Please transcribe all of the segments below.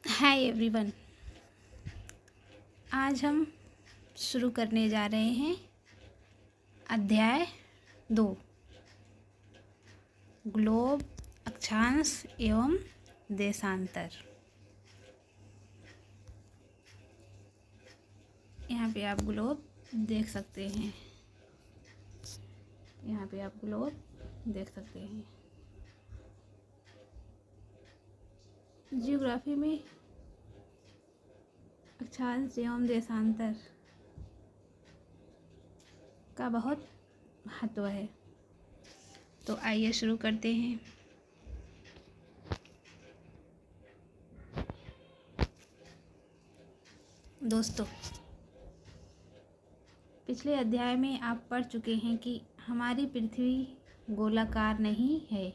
Hi everyone. आज हम शुरू करने जा रहे हैं अध्याय 2, ग्लोब, अक्षांश एवं देशांतर। यहाँ पे आप ग्लोब देख सकते हैं। जियोग्राफी में अक्षांश एवं देशांतर का बहुत महत्व है। तो आइए शुरू करते हैं। दोस्तों, पिछले अध्याय में आप पढ़ चुके हैं कि हमारी पृथ्वी गोलाकार नहीं है।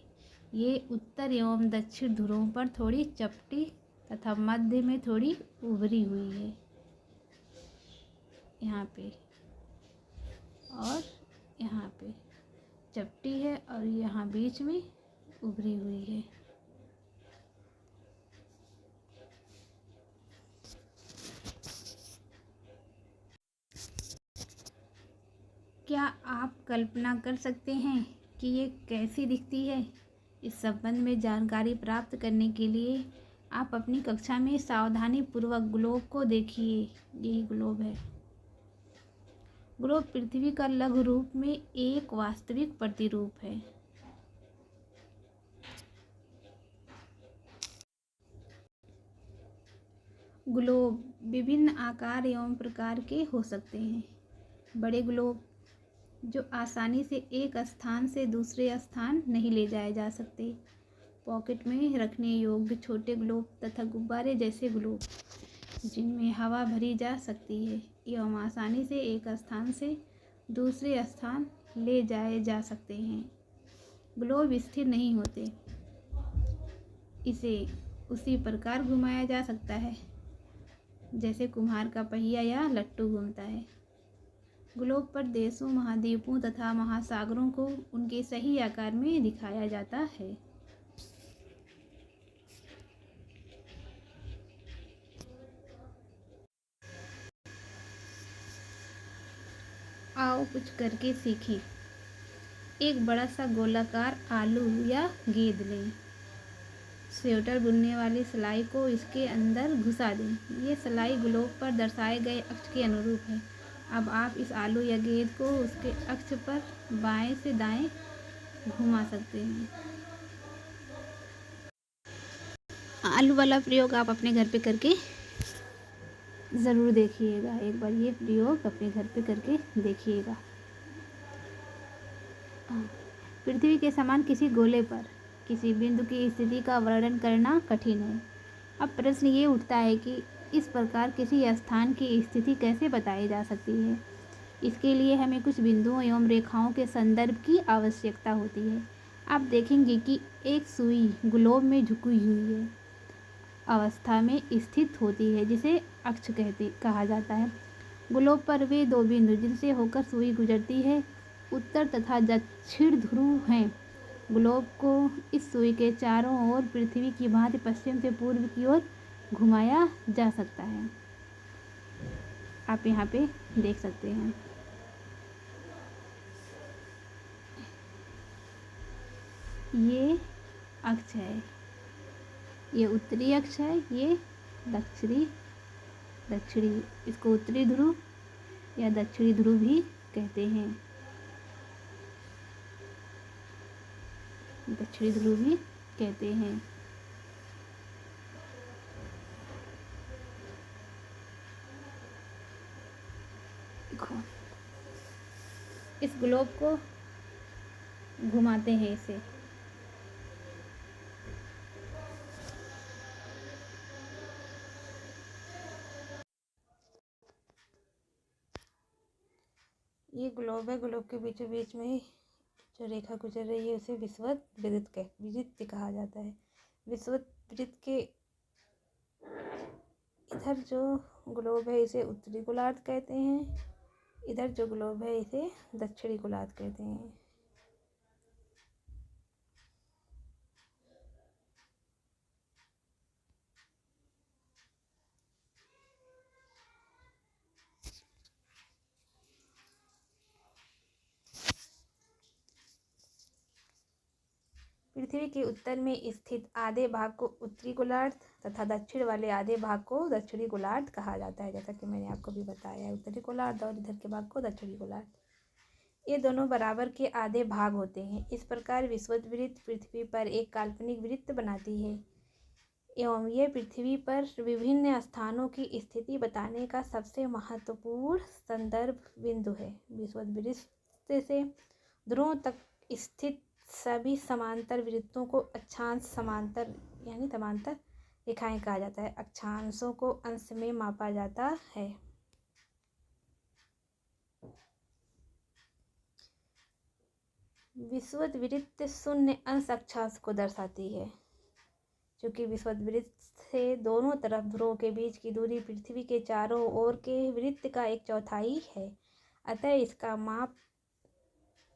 ये उत्तर एवं दक्षिण ध्रुवों पर थोड़ी चपटी तथा मध्य में थोड़ी उभरी हुई है। यहाँ पे और यहाँ पे चपटी है और यहाँ बीच में उभरी हुई है। क्या आप कल्पना कर सकते हैं कि ये कैसी दिखती है? इस संबंध में जानकारी प्राप्त करने के लिए आप अपनी कक्षा में सावधानी पूर्वक ग्लोब को देखिए। यही ग्लोब है। ग्लोब पृथ्वी का लघु रूप में एक वास्तविक प्रतिरूप है। ग्लोब विभिन्न आकार एवं प्रकार के हो सकते हैं। बड़े ग्लोब जो आसानी से एक स्थान से दूसरे स्थान नहीं ले जाए जा सकते, पॉकेट में रखने योग्य छोटे ग्लोब तथा गुब्बारे जैसे ग्लोब जिनमें हवा भरी जा सकती है एवं आसानी से एक स्थान से दूसरे स्थान ले जाए जा सकते हैं। ग्लोब स्थिर नहीं होते, इसे उसी प्रकार घुमाया जा सकता है जैसे कुम्हार का पहिया या लट्टू घूमता है। ग्लोब पर देशों, महाद्वीपों तथा महासागरों को उनके सही आकार में दिखाया जाता है। आओ कुछ करके सीखें। एक बड़ा सा गोलाकार आलू या गेंद लें। स्वेटर बुनने वाली सिलाई को इसके अंदर घुसा दें। ये सिलाई ग्लोब पर दर्शाए गए अक्ष के अनुरूप है। अब आप इस आलू या गेंद को उसके अक्ष पर बाएं से दाएं घुमा सकते हैं। आलू वाला प्रयोग आप अपने घर पे करके ज़रूर देखिएगा। एक बार ये प्रयोग अपने घर पे करके देखिएगा। पृथ्वी के समान किसी गोले पर किसी बिंदु की स्थिति का वर्णन करना कठिन है। अब प्रश्न ये उठता है कि इस प्रकार किसी स्थान की स्थिति कैसे बताई जा सकती है। इसके लिए हमें कुछ बिंदुओं एवं रेखाओं के संदर्भ की आवश्यकता होती है। आप देखेंगे कि एक सुई ग्लोब में झुकी हुई है अवस्था में स्थित होती है, जिसे अक्ष कहा जाता है। ग्लोब पर वे दो बिंदु जिनसे होकर सुई गुजरती है उत्तर तथा दक्षिण ध्रुव हैं। ग्लोब को इस सुई के चारों ओर पृथ्वी की भांति पश्चिम से पूर्व की ओर घुमाया जा सकता है। आप यहाँ पे देख सकते हैं। ये अक्ष है, ये उत्तरी अक्ष है, ये दक्षिणी इसको उत्तरी ध्रुव या दक्षिणी ध्रुव भी कहते हैं। दक्षिणी ध्रुव भी कहते हैं। देखो, इस ग्लोब को घुमाते हैं इसे। ये ग्लोब है। ग्लोब के बीचों बीच में जो रेखा गुजर रही है उसे विषुवत कहा जाता है। विषुवत वृत्त के इधर जो ग्लोब है इसे उत्तरी गोलार्ध कहते हैं, इधर जो ग्लोब है इसे दक्षिणी गोलार्ध कहते हैं। पृथ्वी के उत्तर में स्थित आधे भाग को उत्तरी गोलार्ध तथा दक्षिण वाले आधे भाग को दक्षिणी गोलार्ध कहा जाता है। जैसा कि मैंने आपको भी बताया है, उत्तरी गोलार्ध और इधर के भाग को दक्षिणी गोलार्ध। ये दोनों बराबर के आधे भाग होते हैं। इस प्रकार विषुववृत्त पृथ्वी पर एक काल्पनिक वृत्त बनाती है एवं ये पृथ्वी पर विभिन्न स्थानों की स्थिति बताने का सबसे महत्वपूर्ण संदर्भ बिंदु है। विषुववृत्त से ध्रुवों तक स्थित सभी समांतर वृत्तों को अक्षांश समांतर यानी समांतर रेखाएं कहा जाता है। अक्षांशों को अंश में मापा जाता है। विषुववृत्त शून्य अंश अक्षांश को दर्शाती है। चूँकि विषुववृत्त से दोनों तरफ ध्रुवों के बीच की दूरी पृथ्वी के चारों ओर के वृत्त का 1/4 है, अतः इसका माप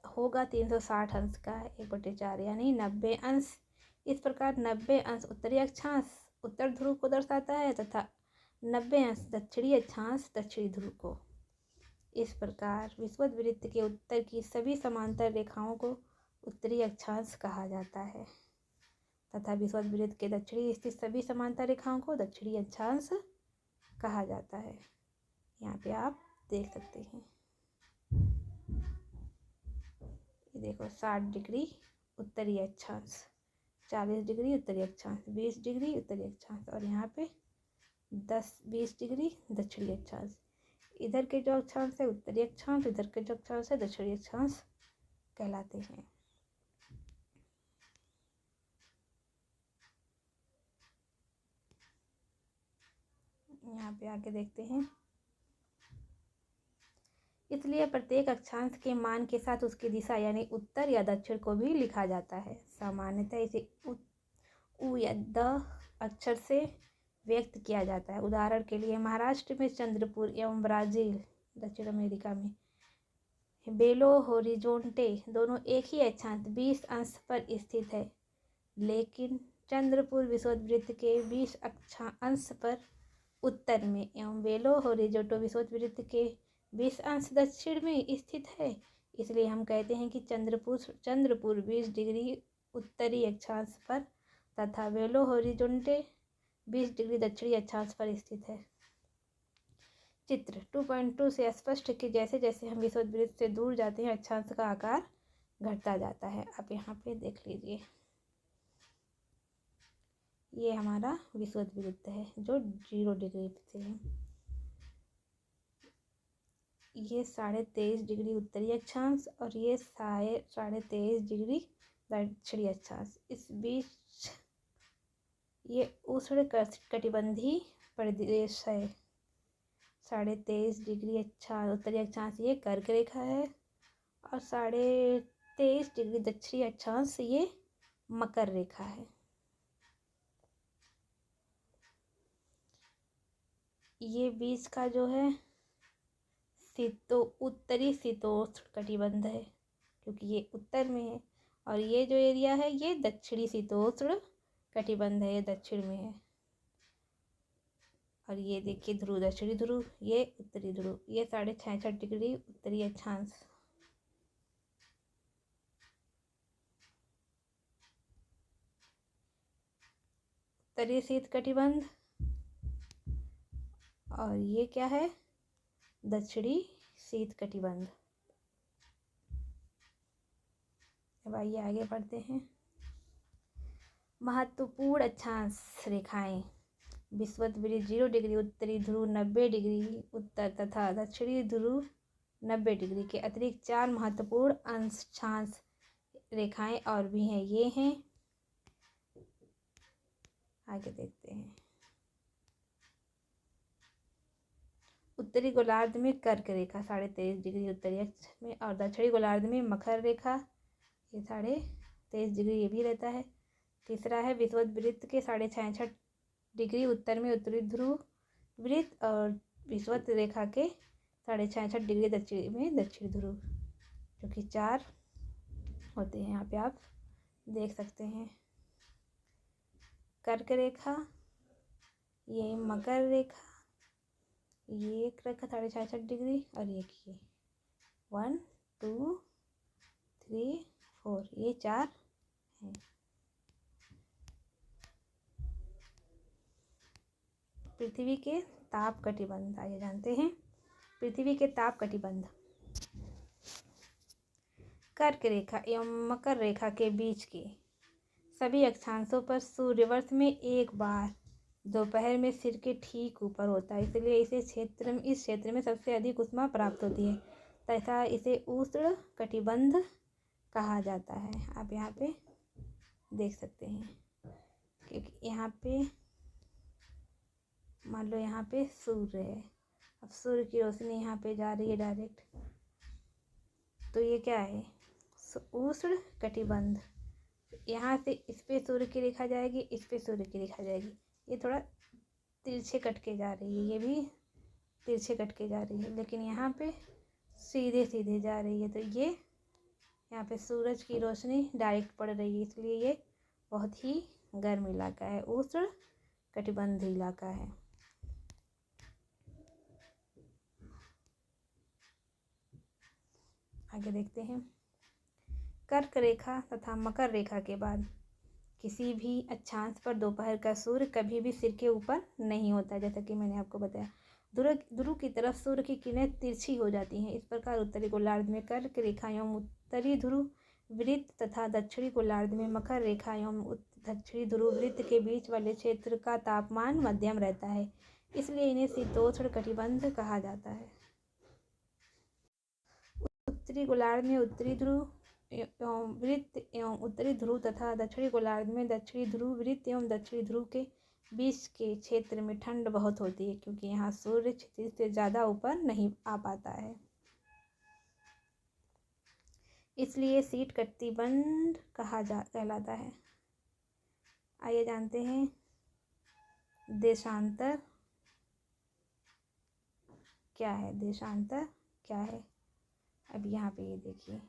होगा 360 अंश का 1/4 यानी 90 अंश। इस प्रकार 90 अंश उत्तरी अक्षांश उत्तर ध्रुव को दर्शाता है तथा 90 अंश दक्षिणी अक्षांश दक्षिणी ध्रुव को। इस प्रकार विषुववृत्त के उत्तर की सभी समांतर रेखाओं को उत्तरी अक्षांश कहा जाता है तथा विषुववृत्त के दक्षिणी स्थित सभी समांतर रेखाओं को दक्षिणी अक्षांश कहा जाता है। यहाँ पे आप देख सकते हैं, ये देखो 60 डिग्री उत्तरी अक्षांश, 40 डिग्री उत्तरी अक्षांश, 20 डिग्री उत्तरी अक्षांश और यहाँ पे 10-20 डिग्री दक्षिणी अक्षांश। इधर के जो अक्षांश है उत्तरी अक्षांश, इधर के जो अक्षांश है दक्षिणी अक्षांश कहलाते हैं। यहाँ पे आगे देखते हैं, इसलिए प्रत्येक अक्षांश के मान के साथ उसकी दिशा यानी उत्तर या दक्षिण को भी लिखा जाता है। सामान्यतः इसे उ या द अक्षर से व्यक्त किया जाता है। उदाहरण के लिए महाराष्ट्र में चंद्रपुर एवं ब्राज़ील दक्षिण अमेरिका में बेलो होरिजोंटे दोनों एक ही अक्षांश 20 अंश पर स्थित है, लेकिन चंद्रपुर विषुववृत्त के 20 अंश पर उत्तर में एवं बेलो होरिजोंटे विषुववृत्त के 20 अंश दक्षिण में स्थित है। इसलिए हम कहते हैं कि चंद्रपुर 20 डिग्री उत्तरी अक्षांश पर तथा बेलो होरिजोंटे 20 डिग्री दक्षिणी अक्षांश पर स्थित है। चित्र 2.2 से स्पष्ट है कि जैसे जैसे हम विषुववृत्त से दूर जाते हैं अक्षांश का आकार घटता जाता है। आप यहाँ पे देख लीजिए, ये हमारा विषुववृत्त है जो 0 डिग्री से है। ये 23.5 डिग्री उत्तरी अक्षांश और ये 23.5 डिग्री दक्षिणी अक्षांश। इस बीच ये उष्ण कटिबंधीय प्रदेश है। 23.5 डिग्री उत्तरी अक्षांश ये कर्क रेखा है और 23.5 डिग्री दक्षिणी अक्षांश ये मकर रेखा है। ये बीच का जो है उत्तरी शीतोष्ण कटिबंध है, क्योंकि ये उत्तर में है, और ये जो एरिया है ये दक्षिणी शीतोष्ण कटिबंध है, ये दक्षिण में है। और ये देखिए ध्रुव, दक्षिणी ध्रुव, ये उत्तरी ध्रुव, ये 66.5 डिग्री उत्तरी अक्षांश। उत्तरी शीत कटिबंध और ये क्या है, दक्षिणी शीत कटिबंध। अब आइए आगे बढ़ते हैं। महत्वपूर्ण अक्षांश रेखाएं विषुववृत्त 0 डिग्री उत्तरी ध्रुव 90 डिग्री उत्तर तथा दक्षिणी ध्रुव 90 डिग्री के अतिरिक्त 4 महत्वपूर्ण अक्षांश रेखाएं और भी हैं। ये हैं, आगे देखते हैं। उत्तरी गोलार्ध में कर्क रेखा 23.5 डिग्री उत्तरी अक्ष में और दक्षिणी गोलार्ध में मकर रेखा ये 23.5 डिग्री ये भी रहता है। तीसरा है विषुववृत्त के 66.5 डिग्री उत्तर में उत्तरी ध्रुव वृत्त और विषुवत रेखा के 66.5 डिग्री दक्षिण में दक्षिण ध्रुव, जो कि 4 होते हैं। यहाँ पे आप देख सकते हैं कर्क रेखा, ये मकर रेखा, ये एक रेखा 66.5 डिग्री और एक ये 1 2 3 4 ये 4 हैं। पृथ्वी के ताप कटिबंध। आइए जानते हैं पृथ्वी के ताप कटिबंध। कर्क रेखा एवं मकर रेखा के बीच के सभी अक्षांशों पर सूर्य वर्ष में एक बार दोपहर में सिर के ठीक ऊपर होता है, इसलिए इस क्षेत्र में सबसे अधिक ऊष्मा प्राप्त होती है तथा इसे उष्ण कटिबंध कहा जाता है। आप यहाँ पे देख सकते हैं क्योंकि यहाँ पे मान लो यहाँ पे सूर्य है, अब सूर्य की रोशनी यहाँ पे जा रही है डायरेक्ट, तो ये क्या है उष्ण कटिबंध। यहाँ से इस पे सूर्य की रेखा जाएगी, इस पे सूर्य की रेखा जाएगी, ये थोड़ा तिरछे कट के जा रही है, ये भी तिरछे कट के जा रही है, लेकिन यहाँ पे सीधे सीधे जा रही है। तो ये यहाँ पे सूरज की रोशनी डायरेक्ट पड़ रही है, इसलिए ये बहुत ही गर्म इलाका है, उष्ण कटिबंधी इलाका है। आगे देखते हैं कर्क रेखा तथा मकर रेखा के बाद किसी भी अक्षांश पर दोपहर का सूर्य कभी भी सिर के ऊपर नहीं होता, जैसा कि मैंने आपको बताया। ध्रुव की तरफ सूर्य की किरणें तिरछी हो जाती हैं। इस प्रकार उत्तरी गोलार्ध में कर्क रेखा एवं उत्तरी ध्रुव वृत्त तथा दक्षिणी गोलार्ध में मकर रेखा एवं दक्षिणी ध्रुव वृत्त के बीच वाले क्षेत्र का तापमान मध्यम रहता है, इसलिए इन्हें शीतोष्ण कटिबंध कहा जाता है। उत्तरी गोलार्ध में उत्तरी ध्रुव एवं वृत्त एवं उत्तरी ध्रुव तथा दक्षिणी गोलार्ध में दक्षिणी ध्रुव वृत्त एवं दक्षिणी ध्रुव के बीच के क्षेत्र में ठंड बहुत होती है, क्योंकि यहाँ सूर्य क्षितिज से ज़्यादा ऊपर नहीं आ पाता है, इसलिए शीत कटिबंध कहलाता है। आइए जानते हैं देशांतर क्या है। देशांतर क्या है, अब यहाँ पे ये देखिए,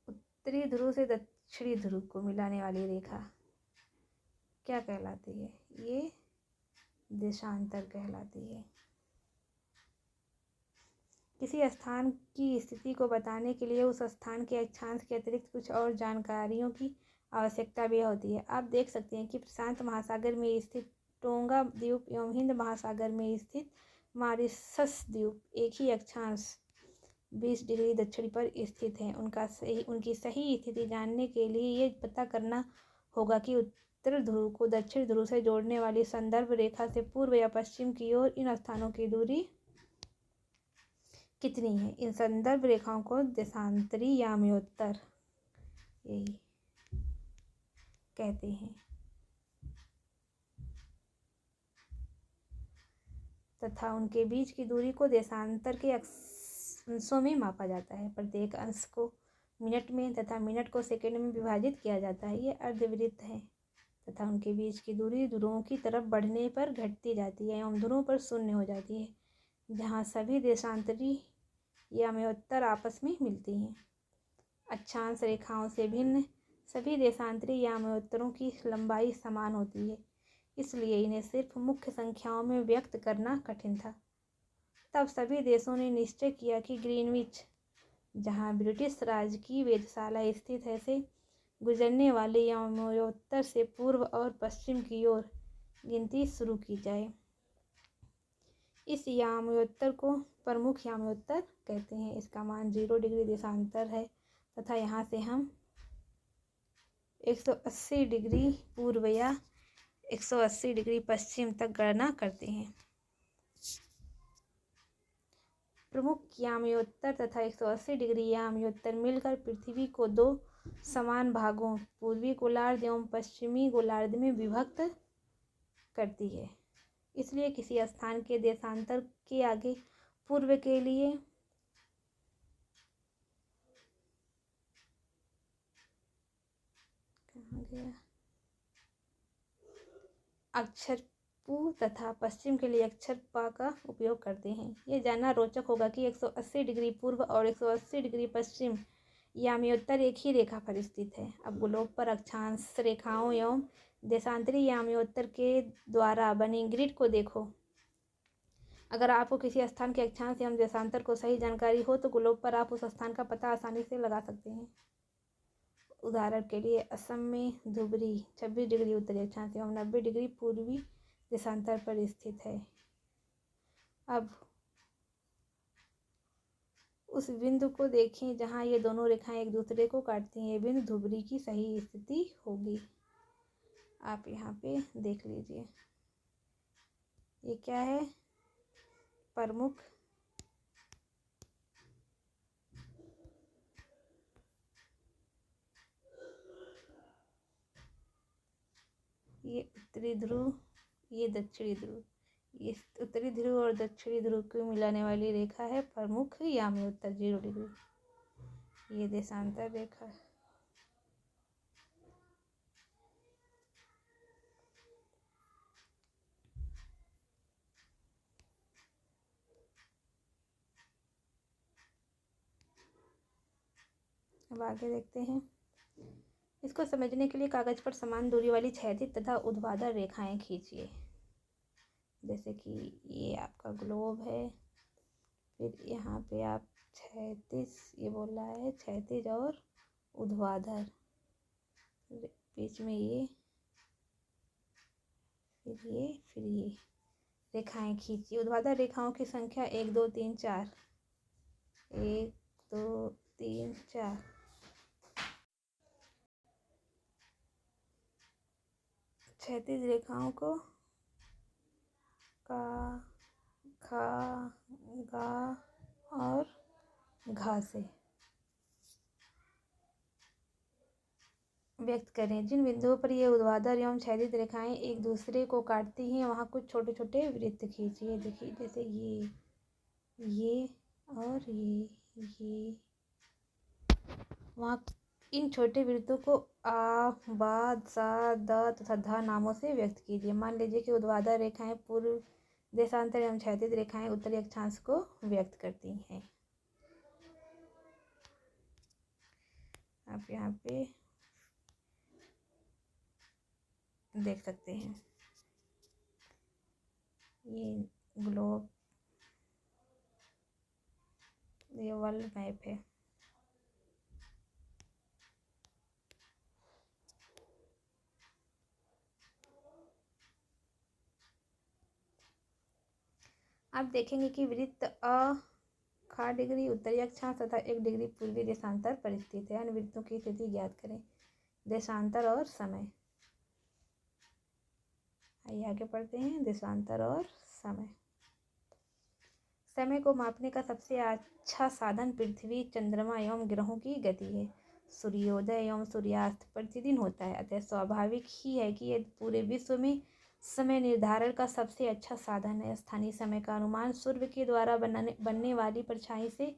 उत्तरी ध्रुव से दक्षिणी ध्रुव को मिलाने वाली रेखा क्या कहलाती है, ये देशांतर कहलाती है। किसी स्थान की स्थिति को बताने के लिए उस स्थान के अक्षांश के अतिरिक्त कुछ और जानकारियों की आवश्यकता भी होती है। आप देख सकते हैं कि प्रशांत महासागर में स्थित टोंगा द्वीप एवं हिंद महासागर में स्थित मॉरिशस द्वीप एक ही अक्षांश 20 डिग्री दक्षिण पर स्थित हैं। उनकी सही स्थिति जानने के लिए ये पता करना होगा कि उत्तर ध्रुव को दक्षिण ध्रुव से जोड़ने वाली संदर्भ रेखा से पूर्व या पश्चिम की ओर इन स्थानों की दूरी कितनी है। इन संदर्भ रेखाओं को देशांतरी याम्योत्तर यही कहते हैं तथा उनके बीच की दूरी को देशांतर के अंशों में मापा जाता है। प्रत्येक अंश को मिनट में तथा मिनट को सेकंड में विभाजित किया जाता है। ये अर्धवृत्त है तथा उनके बीच की दूरी ध्रुवों की तरफ बढ़ने पर घटती जाती है एवं ध्रुवों पर शून्य हो जाती है, जहाँ सभी देशांतरी याम्योत्तर आपस में मिलती हैं। अक्षांश रेखाओं से भिन्न सभी देशांतरी याम्योत्तरों की लंबाई समान होती है, इसलिए इन्हें सिर्फ मुख्य संख्याओं में व्यक्त करना कठिन था। तब सभी देशों ने निश्चय किया कि ग्रीनविच, जहाँ ब्रिटिश राज की वेधशाला स्थित है, से गुजरने वाले याम्योत्तर से पूर्व और पश्चिम की ओर गिनती शुरू की जाए। इस याम्योत्तर को प्रमुख याम्योत्तर कहते हैं। इसका मान 0 डिग्री देशांतर है तथा यहाँ से हम 180 डिग्री पूर्व या 180 डिग्री पश्चिम तक गणना करते हैं। प्रमुख याम्योत्तर तथा 180 डिग्री याम्योत्तर मिलकर पृथ्वी को दो समान भागों पूर्वी गोलार्ध एवं पश्चिमी गोलार्ध में विभक्त करती है। इसलिए किसी स्थान के देशांतर के आगे पूर्व के लिए अक्षर पू तथा पश्चिम के लिए अक्षर पा का उपयोग करते हैं। यह जानना रोचक होगा कि 180 डिग्री पूर्व और 180 डिग्री पश्चिम याम्योत्तर एक ही रेखा पर स्थित है। अब ग्लोब पर अक्षांश रेखाओं एवं देशांतरी याम्योत्तर के द्वारा बनी ग्रिड को देखो। अगर आपको किसी स्थान के अक्षांश एवं देशांतर को सही जानकारी हो तो ग्लोब पर आप उस स्थान का पता आसानी से लगा सकते हैं। उदाहरण के लिए असम में धुबरी 26 डिग्री उत्तरी अक्षांश एवं 90 डिग्री पूर्वी देशांतर पर स्थित है। अब उस बिंदु को देखें जहाँ ये दोनों रेखाएं एक दूसरे को काटती हैं। ये बिंदु धुबरी की सही स्थिति होगी। आप यहाँ पे देख लीजिए, ये क्या है, प्रमुख ये उत्तरी ध्रुव, ये दक्षिणी ध्रुव। ये उत्तरी ध्रुव और दक्षिणी ध्रुव को मिलाने वाली रेखा है प्रमुख यामी उत्तर 0 डिग्री। ये देशांतर रेखा है। अब आगे देखते हैं। इसको समझने के लिए कागज पर समान दूरी वाली क्षैतिज तथा ऊर्ध्वाधर रेखाएं खींचिए। जैसे कि ये आपका ग्लोब है, फिर यहाँ पे आप क्षैतिज, ये बोल रहा है क्षैतिज और ऊर्ध्वाधर, बीच में ये, फिर ये रेखाएं खींचिए। ऊर्ध्वाधर रेखाओं की संख्या 1 2 3 4, 1 2 3 4। क्षैतिज रेखाओं को का, खा, गा और घा से व्यक्त करें। जिन बिंदुओं पर ये ऊर्ध्वाधर एवं क्षैतिज रेखाएं एक दूसरे को काटती हैं वहाँ कुछ छोटे छोटे वृत्त खींचिए। देखिए, जैसे ये और ये वहाँ इन छोटे वृत्तों को आ, बा, सा, द तथा धा नामों से व्यक्त कीजिए। मान लीजिए कि ऊर्ध्वाधर रेखाएं पूर्व देशांतर एवं क्षैतिज रेखाएं उत्तरी अक्षांश को व्यक्त करती हैं। आप यहाँ पे देख सकते हैं, ये ग्लोब, ये वर्ल्ड मैप है। आप देखेंगे कि वृत्त अ खा डिग्री उत्तरी अक्षांश तथा 1 डिग्री पूर्वी देशांतर पर स्थित है। अन्य वृत्तों की स्थिति ज्ञात करें। देशांतर और समय। आइए आगे पढ़ते हैं। देशांतर और समय। समय को मापने का सबसे अच्छा साधन पृथ्वी, चंद्रमा एवं ग्रहों की गति है। सूर्योदय एवं सूर्यास्त प्रतिदिन होता है, अतः स्वाभाविक ही है कि यह पूरे विश्व में समय निर्धारण का सबसे अच्छा साधन है। स्थानीय समय का अनुमान सूर्य के द्वारा बनने वाली परछाई से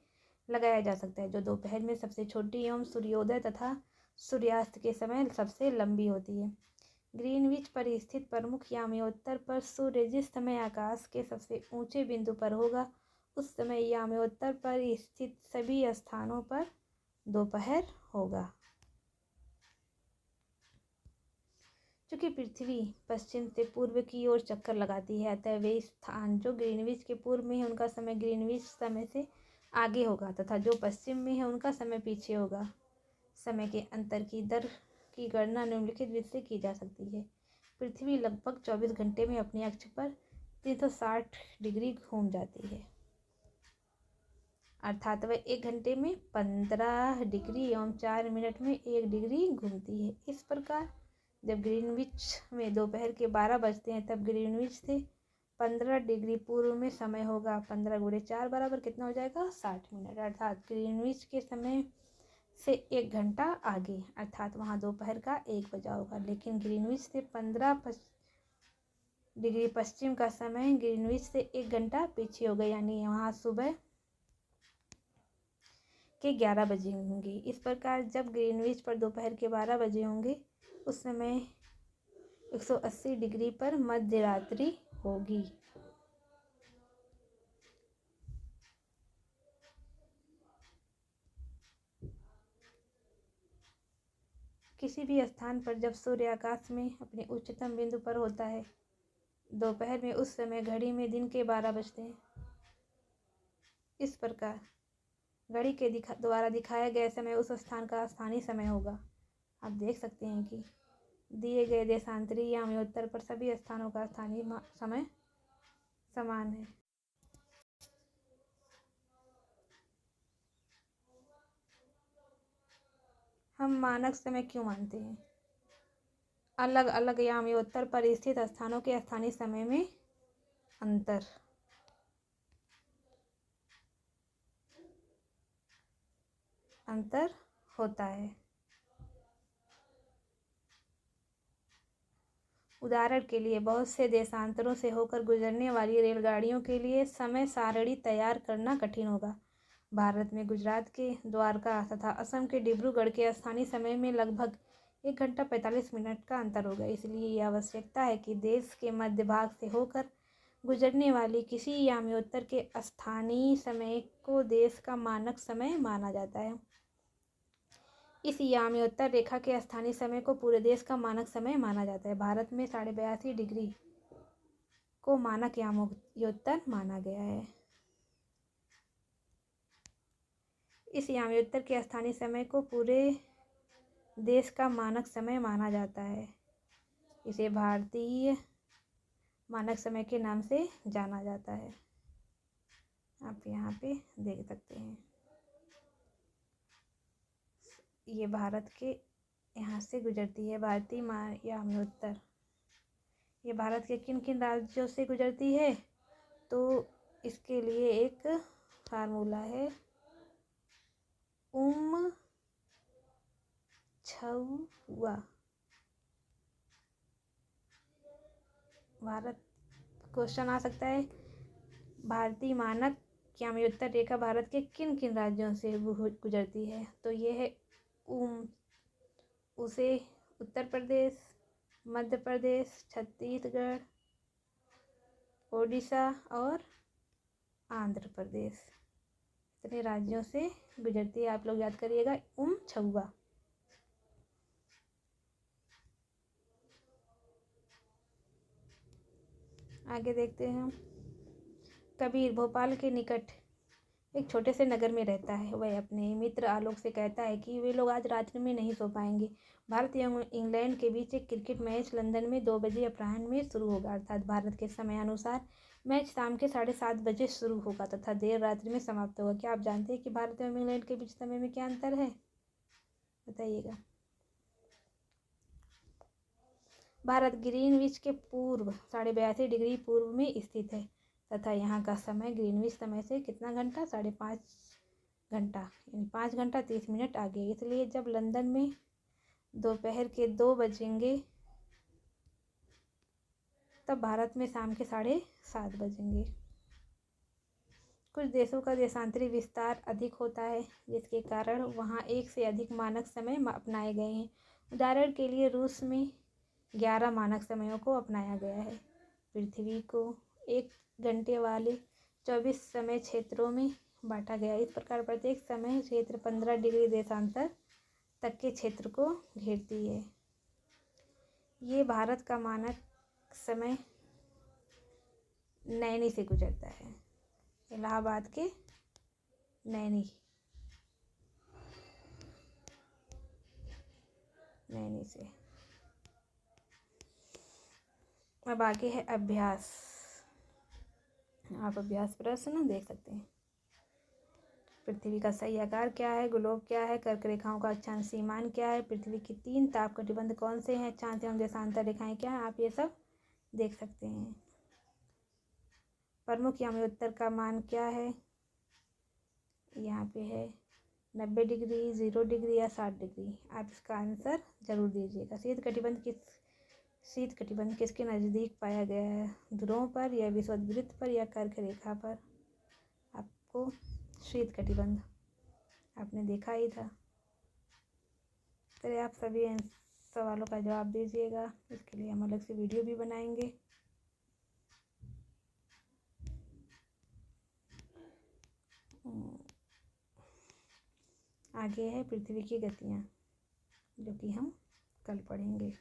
लगाया जा सकता है, जो दोपहर में सबसे छोटी एवं सूर्योदय तथा सूर्यास्त के समय सबसे लंबी होती है। ग्रीनविच पर स्थित प्रमुख याम्योत्तर पर सूर्य जिस समय आकाश के सबसे ऊंचे बिंदु पर होगा, उस समय याम्योत्तर पर स्थित सभी स्थानों पर दोपहर होगा। चूँकि पृथ्वी पश्चिम से पूर्व की ओर चक्कर लगाती है, अतः वे स्थान जो ग्रीनविच के पूर्व में है उनका समय ग्रीनविच समय से आगे होगा तथा जो पश्चिम में है उनका समय पीछे होगा। समय के अंतर की दर की गणना निम्नलिखित विधि से की जा सकती है। पृथ्वी लगभग 24 घंटे में अपनी अक्ष पर 360 डिग्री घूम जाती है, अर्थात वह 1 घंटे में 15 डिग्री एवं 4 मिनट में 1 डिग्री घूमती है। इस प्रकार जब ग्रीनविच में दोपहर के 12 बजते हैं, तब ग्रीनविच से 15 डिग्री पूर्व में समय होगा। 15 गुणे 4 बराबर कितना हो जाएगा? 60 मिनट, अर्थात ग्रीनविच के समय से 1 घंटा आगे, अर्थात वहाँ दोपहर का 1 बजा होगा। लेकिन ग्रीनविच से 15 डिग्री पश्चिम का समय ग्रीनविच से 1 घंटा पीछे होगा, यानी वहाँ सुबह के 11 बजे होंगे। इस प्रकार जब ग्रीनविच पर दोपहर के 12 बजे होंगे, उस समय 180 डिग्री पर मध्य रात्रि होगी। किसी भी स्थान पर जब सूर्य आकाश में अपने उच्चतम बिंदु पर होता है दोपहर में, उस समय घड़ी में दिन के 12 बजते हैं। इस प्रकार घड़ी के द्वारा दिखाया गया समय उस स्थान का स्थानीय समय होगा। आप देख सकते हैं कि दिए गए देशांतरी याम्योत्तर पर सभी स्थानों का स्थानीय समय समान है। हम मानक समय क्यों मानते हैं? अलग अलग याम्योत्तर पर स्थित स्थानों के स्थानीय समय में अंतर होता है। उदाहरण के लिए बहुत से देशांतरों से होकर गुजरने वाली रेलगाड़ियों के लिए समय सारणी तैयार करना कठिन होगा। भारत में गुजरात के द्वारका तथा असम के डिब्रूगढ़ के स्थानीय समय में लगभग 1 घंटा 45 मिनट का अंतर होगा। इसलिए यह आवश्यकता है कि देश के मध्य भाग से होकर गुजरने वाली किसी याम्योत्तर के स्थानीय समय को देश का मानक समय माना जाता है। इस याम्योत्तर रेखा के स्थानीय समय को पूरे देश का मानक समय माना जाता है। भारत में 82.5 डिग्री को मानक याम्योत्तर माना गया है। इस याम्योत्तर के स्थानीय समय को पूरे देश का मानक समय माना जाता है। इसे भारतीय मानक समय के नाम से जाना जाता है। आप यहाँ पे देख सकते हैं, ये भारत के यहाँ से गुजरती है भारतीय याम्योत्तर। ये भारत के किन किन राज्यों से गुजरती है, तो इसके लिए एक फार्मूला है, छुआ। भारत क्वेश्चन आ सकता है, भारतीय मानक याम्योत्तर रेखा भारत के किन किन राज्यों से गुजरती है, तो ये है उसे उत्तर प्रदेश, मध्य प्रदेश, छत्तीसगढ़, ओडिशा और आंध्र प्रदेश, इतने राज्यों से गुजरती है। आप लोग याद करिएगा, छुआ। आगे देखते हैं। कबीर भोपाल के निकट एक छोटे से नगर में रहता है। वह अपने मित्र आलोक से कहता है कि वे लोग आज रात्रि में नहीं सो पाएंगे। भारत एवं इंग्लैंड के बीच एक क्रिकेट मैच लंदन में 2 बजे अपराह्न में शुरू होगा, अर्थात भारत के समय अनुसार मैच शाम के 7:30 बजे शुरू होगा तथा देर रात्रि में समाप्त होगा। क्या आप जानते हैं कि भारत एवं इंग्लैंड के बीच समय में क्या अंतर है? बताइएगा। भारत ग्रीनविच के पूर्व 82.5 डिग्री पूर्व में स्थित है तथा यहाँ का समय ग्रीनविच समय से कितना घंटा? 5.5 घंटा, यानी 5 घंटा 30 मिनट आगे। इसलिए जब लंदन में दोपहर के 2 बजेंगे तब भारत में शाम के 7:30 बजेंगे। कुछ देशों का देशांतरी विस्तार अधिक होता है, जिसके कारण वहाँ एक से अधिक मानक समय अपनाए गए हैं। उदाहरण के लिए रूस में 11 मानक समयों को अपनाया गया है। पृथ्वी को 1 घंटे वाले 24 समय क्षेत्रों में बांटा गया। इस प्रकार प्रत्येक समय क्षेत्र 15 डिग्री देशांतर तक के क्षेत्र को घेरती है। ये भारत का मानक समय नैनी से गुजरता है, इलाहाबाद के नैनी से। अब आगे है अभ्यास। आप अभ्यास प्रश्न देख सकते हैं। पृथ्वी का सही आकार क्या है? ग्लोब क्या है? कर्क रेखाओं का अक्षांश सीमान क्या है? पृथ्वी के 3 ताप कटिबंध कौन से हैं? अक्षांश एवं देशांतर रेखाएं क्या हैं? आप ये सब देख सकते हैं। प्रमुख याम्योत्तर का मान क्या है? यहाँ पे है 90 डिग्री, 0 डिग्री या 60 डिग्री। आप इसका आंसर जरूर दीजिएगा। शीत कटिबंध किसके नज़दीक पाया गया है? ध्रुवों पर या विषुववृत्त पर या कर्क रेखा पर? आपको शीत कटिबंध आपने देखा ही था। चलिए, आप सभी सवालों का जवाब दीजिएगा। इसके लिए हम अलग से वीडियो भी बनाएंगे। आगे है पृथ्वी की गतियाँ, जो कि हम कल पढ़ेंगे।